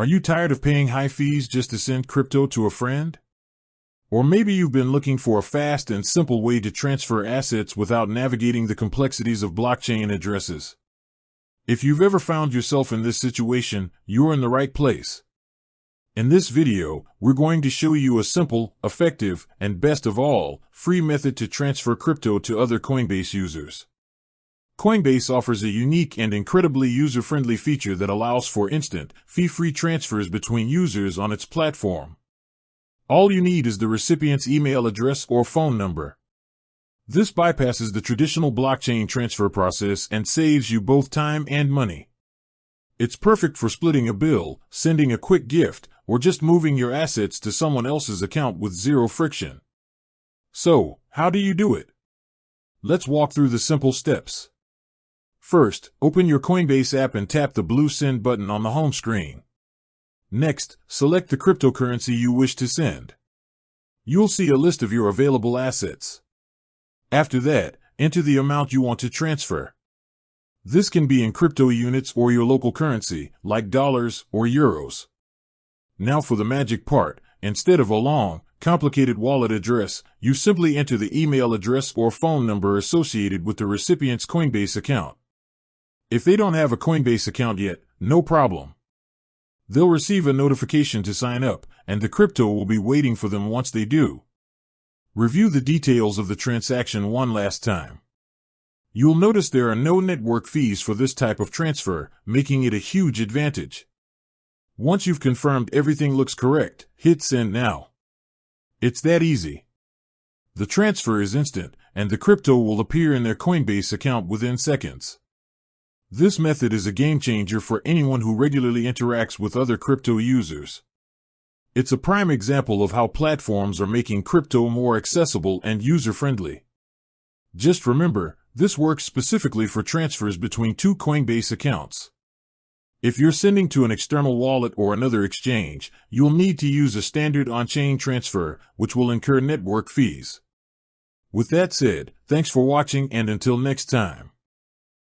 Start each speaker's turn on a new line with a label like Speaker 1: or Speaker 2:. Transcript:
Speaker 1: Are you tired of paying high fees just to send crypto to a friend? Or maybe you've been looking for a fast and simple way to transfer assets without navigating the complexities of blockchain addresses. If you've ever found yourself in this situation, you're in the right place. In this video, we're going to show you a simple, effective, and best of all, free method to transfer crypto to other Coinbase users. Coinbase offers a unique and incredibly user-friendly feature that allows for instant, fee-free transfers between users on its platform. All you need is the recipient's email address or phone number. This bypasses the traditional blockchain transfer process and saves you both time and money. It's perfect for splitting a bill, sending a quick gift, or just moving your assets to someone else's account with zero friction. So, how do you do it? Let's walk through the simple steps. First, open your Coinbase app and tap the blue Send button on the home screen. Next, select the cryptocurrency you wish to send. You'll see a list of your available assets. After that, enter the amount you want to transfer. This can be in crypto units or your local currency, like dollars or euros. Now for the magic part, instead of a long, complicated wallet address, you simply enter the email address or phone number associated with the recipient's Coinbase account. If they don't have a Coinbase account yet, no problem. They'll receive a notification to sign up, and the crypto will be waiting for them once they do. Review the details of the transaction one last time. You'll notice there are no network fees for this type of transfer, making it a huge advantage. Once you've confirmed everything looks correct, hit send now. It's that easy. The transfer is instant, and the crypto will appear in their Coinbase account within seconds. This method is a game changer for anyone who regularly interacts with other crypto users. It's a prime example of how platforms are making crypto more accessible and user-friendly. Just remember, this works specifically for transfers between two Coinbase accounts. If you're sending to an external wallet or another exchange, you'll need to use a standard on-chain transfer, which will incur network fees. With that said, thanks for watching and until next time.